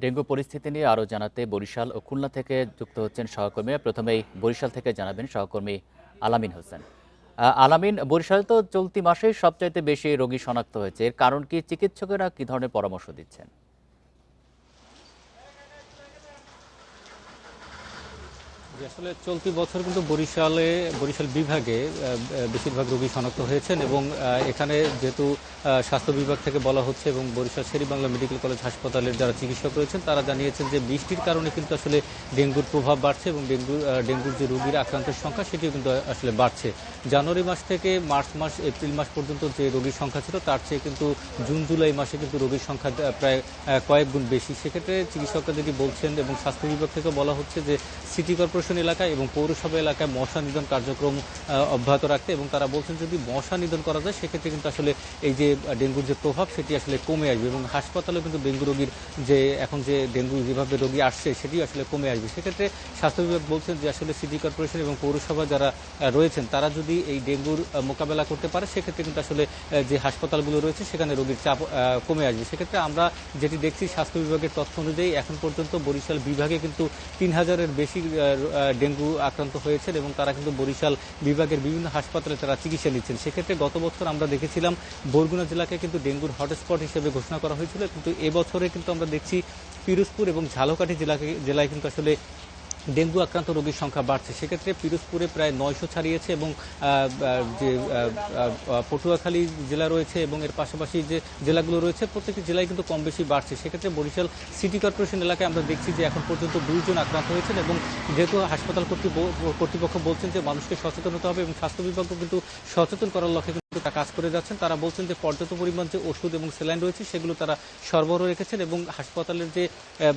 Dengue পরিস্থিতি নিয়ে আরও জানাতে বরিশাল ও খুলনা থেকে যুক্ত হচ্ছেন সহকর্মীরা। প্রথমেই বরিশাল থেকে জানাবেন সহকর্মী আলামিন হোসেন। আলামিন, বরিশাল তো চলতি মাসেই সবচাইতে বেশি রোগী শনাক্ত হয়েছে। এর কারণ কি? চিকিৎসকেরা কি ধরনের পরামর্শ দিচ্ছেন? আসলে চলতি বছর কিন্তু বরিশাল বিভাগে বেশিরভাগ রোগী শনাক্ত হয়েছেন এবং এখানে যেহেতু স্বাস্থ্য বিভাগ থেকে বলা হচ্ছে এবং বরিশাল শেরেবাংলা মেডিকেল কলেজ হাসপাতালের যারা চিকিৎসক রয়েছেন তারা জানিয়েছেন যে বৃষ্টির কারণে কিন্তু আসলে ডেঙ্গুর প্রভাব বাড়ছে এবং ডেঙ্গুর যে রোগীর আক্রান্তের সংখ্যা সেটিও কিন্তু আসলে বাড়ছে। জানুয়ারি মাস থেকে মার্চ মাস এপ্রিল মাস পর্যন্ত যে রোগীর সংখ্যা ছিল তার চেয়ে কিন্তু জুন জুলাই মাসে কিন্তু রোগীর সংখ্যা প্রায় কয়েক গুণ বেশি। সেক্ষেত্রে চিকিৎসকরা যেটি বলছেন এবং স্বাস্থ্য বিভাগ থেকে বলা হচ্ছে যে সিটি কর্পোরেশন এলাকায় এবং পৌরসভা এলাকায় মশা নিধন কার্যক্রম অব্যাহত রাখতে এবং তারা বলছেন যদি মশা নিধন করা যায় সেক্ষেত্রে কিন্তু আসলে এই যে ডেঙ্গুর যে প্রভাব সেটি আসলে কমে আসবে এবং হাসপাতালে কিন্তু ডেঙ্গু রোগীর যে এখন যে ডেঙ্গু যেভাবে রোগী আসছে সেটি আসলে কমে আসবে। সেক্ষেত্রে স্বাস্থ্য বিভাগ বলছেন যে আসলে সিটি কর্পোরেশন এবং পৌরসভা যারা রয়েছেন তারা যদি এই ডেঙ্গুর মোকাবেলা করতে পারে সেক্ষেত্রে কিন্তু আসলে যে হাসপাতালগুলো রয়েছে সেখানে রোগীর চাপ কমে আসবে। সেক্ষেত্রে আমরা যেটি দেখছি স্বাস্থ্য বিভাগের তথ্য অনুযায়ী এখন পর্যন্ত বরিশাল বিভাগে কিন্তু ৩,০০০-এর বেশি ডেঙ্গু আক্রান্ত হয়েছেন এবং তারা কিন্তু বরিশাল বিভাগের বিভিন্ন হাসপাতালে তারা চিকিৎসা নিচ্ছেন। সেক্ষেত্রে গত বছর আমরা দেখেছিলাম বরগুনা জেলাকে কিন্তু ডেঙ্গুর হটস্পট হিসেবে ঘোষণা করা হয়েছিল, কিন্তু এবছরে কিন্তু আমরা দেখছি পিরোজপুর এবং ঝালকাঠি জেলায় কিন্তু আসলে ডেঙ্গু আক্রান্ত রোগীর সংখ্যা বাড়ছে। সেক্ষেত্রে পিরোজপুরে প্রায় ৯০০ ছাড়িয়েছে এবং যে পটুয়াখালী জেলা রয়েছে এবং এর পাশাপাশি যে জেলাগুলো রয়েছে প্রত্যেকটি জেলায় কিন্তু কম বেশি বাড়ছে। সেক্ষেত্রে বরিশাল সিটি কর্পোরেশন এলাকায় আমরা দেখছি যে এখন পর্যন্ত ২ জন আক্রান্ত হয়েছেন এবং যেহেতু হাসপাতাল কর্তৃপক্ষ বলছেন যে মানুষকে সচেতন হতে হবে এবং স্বাস্থ্য বিভাগও কিন্তু সচেতন করার লক্ষ্যে কিন্তু কাজ করে যাচ্ছেন। তারা বলছেন যে পর্যাপ্ত পরিমাণ যে ওষুধ এবং স্যালাইন রয়েছে সেগুলো তারা সরবরাহ রেখেছেন এবং হাসপাতালের যে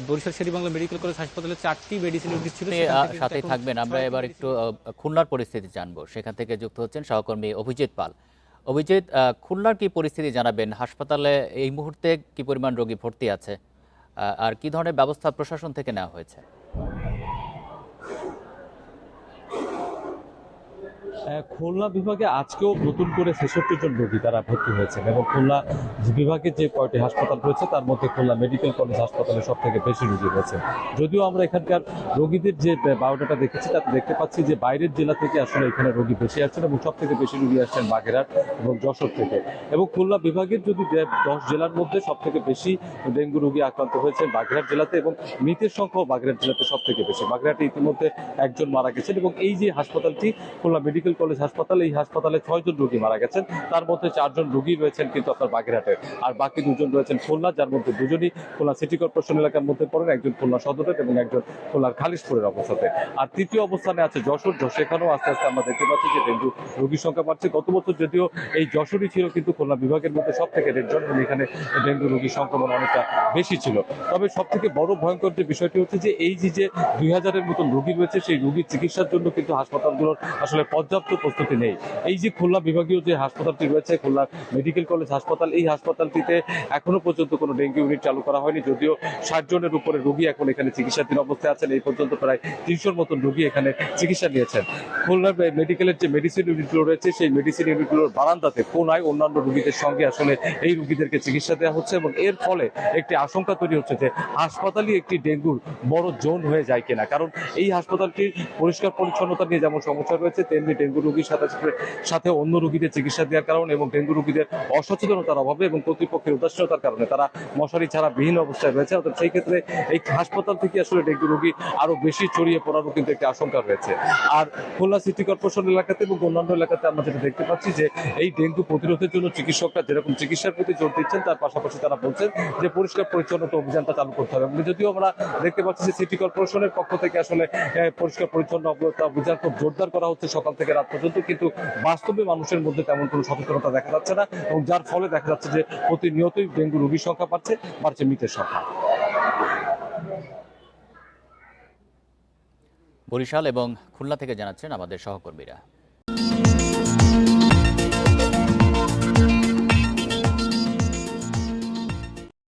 বরিশাল শেরেবাংলা মেডিকেল কলেজ হাসপাতালে 4টি মেডিসিন ইউনিট ছিল সাথেই থাকবেন। আমরা এবার একটু খুলনার পরিস্থিতি জানবো। সেখান থেকে যুক্ত হচ্ছেন সহকর্মী অভিজিৎ পাল। অভিজিৎ, খুলনার কি পরিস্থিতি জানাবেন? হাসপাতালে এই মুহূর্তে কি পরিমাণ রোগী ভর্তি আছে, আর কি ধরনের ব্যবস্থা প্রশাসন থেকে নেওয়া হয়েছে? খুলনা বিভাগে আজকেও নতুন করে ৬৬ জন রোগী তারা ভর্তি হয়েছেন এবং খুলনা বিভাগে যে কয়টি হাসপাতাল রয়েছে তার মধ্যে খুলনা মেডিকেল কলেজ হাসপাতালে সব থেকে বেশি রোগী রয়েছে। যদিও আমরা এখানকার রোগীদের যে বায়োডাটা দেখেছি তাতে দেখতে পাচ্ছি যে বাইরের জেলা থেকে আসলে এখানে রোগী বেশি আসছেন এবং সব থেকে বেশি রোগী আসছেন বাগেরহাট এবং যশোর থেকে। এবং খুলনা বিভাগের যদি ১০ জেলার মধ্যে সব থেকে বেশি ডেঙ্গু রোগী আক্রান্ত হয়েছে বাগেরহাট জেলাতে এবং মৃতের সংখ্যাও বাগেরহাট জেলাতে সব থেকে বেশি। বাগেরহাটে ইতিমধ্যে একজন মারা গেছেন এবং এই যে হাসপাতালটি খুলনা মেডিকেল কলেজ হাসপাতাল, এই হাসপাতালে ৬ জন রোগী মারা গেছেন, তার মধ্যে ৪ জন রোগী রয়েছেন কিন্তু আপনার বাগেরহাটের, আর বাকি ২ জন রয়েছেন খুলনা, যার মধ্যে ২ জনই খুলনা সিটি কর্পোরেশন এলাকার মধ্যে পড়েন, একজন খুলনা সদরের এবং একজন খুলনার খালিশপুরের অবস্থাতে। আর তৃতীয় অবস্থানে আছে যশোর। সেখানেও আস্তে আস্তে আমরা দেখতে পাচ্ছি যে ডেঙ্গু রোগীর সংখ্যা বাড়ছে। গত বছর যদিও এই যশোরই ছিল কিন্তু খুলনা বিভাগের মধ্যে সব থেকে রেড জোন, এখানে ডেঙ্গু রোগীর সংক্রমণ অনেকটা বেশি ছিল। তবে সব থেকে বড় ভয়ঙ্কর যে বিষয়টি হচ্ছে যে এই যে ২,০০০-এর মতন রোগী রয়েছে সেই রোগীর চিকিৎসার জন্য কিন্তু হাসপাতালগুলোর আসলে পর্যাপ্ত প্রস্তুতি নেই। এই যে খুলনা বিভাগীয় যে হাসপাতালটি রয়েছে খুলনা মেডিকেল কলেজ হাসপাতাল, এই হাসপাতালটিতে এখনো পর্যন্ত কোনো ডেঙ্গু ইউনিট চালু করা হয়নি। যদিও ৬০ জনের উপরে রোগী এখন এখানে চিকিৎসাধীন অবস্থায় আছেন। এই পর্যন্ত প্রায় ৩০০-র মতন রোগী এখানে চিকিৎসা নিয়েছেন। খুলনা মেডিকেলের যে মেডিসিন ইউনিটগুলো রয়েছে সেই মেডিসিন ইউনিটগুলোর বারান্দাতে কোনায় অন্যান্য রোগীদের সঙ্গে আসলে এই রোগীদেরকে চিকিৎসা দেওয়া হচ্ছে এবং এর ফলে একটি আশঙ্কা তৈরি হচ্ছে যে হাসপাতালই একটি ডেঙ্গুর বড় জোন হয়ে যায় কিনা। কারণ এই হাসপাতালটির পরিষ্কার পরিচ্ছন্নতা নিয়ে যেমন সমস্যা রয়েছে তেমনি ডেঙ্গু রোগীর সাথে অন্য রোগীদের চিকিৎসা দেওয়ার কারণে এবং ডেঙ্গু রোগীদের অসচেতনতার অভাবে এবং কর্তৃপক্ষের উদাসীনতার কারণে তারা মশারি ছাড়া বিহীন অবস্থায় রয়েছে। অর্থাৎ সেই ক্ষেত্রে এই হাসপাতাল থেকে আসলে ডেঙ্গু রোগী আরো বেশি ছড়িয়ে পড়ারও কিন্তু একটি আশঙ্কা রয়েছে। আর খুলনা সিটি কর্পোরেশন এলাকাতে এবং অন্যান্য এলাকাতে আমরা যেটা দেখতে পাচ্ছি যে এই ডেঙ্গু প্রতিরোধের জন্য চিকিৎসকরা যেরকম চিকিৎসার প্রতি জোর দিচ্ছেন তার পাশাপাশি তারা বলছেন যে পরিষ্কার পরিচ্ছন্নতা অভিযানটা চালু করতে হবে। যদিও আমরা দেখতে পাচ্ছি যে সিটি কর্পোরেশনের পক্ষ থেকে আসলে পরিষ্কার পরিচ্ছন্ন অভিযান খুব জোরদার করা হচ্ছে সকাল থেকে রাত পর্যন্ত, কিন্তু বাস্তবে মানুষের মধ্যে তেমন কোনো সচেতনতা দেখা যাচ্ছে না এবং যার ফলে দেখা যাচ্ছে যে প্রতিনিয়তই ডেঙ্গু রোগীর সংখ্যা বাড়ছে মৃতের সংখ্যা। বরিশাল এবং খুলনা থেকে জানাচ্ছেন আমাদের সহকর্মীরা।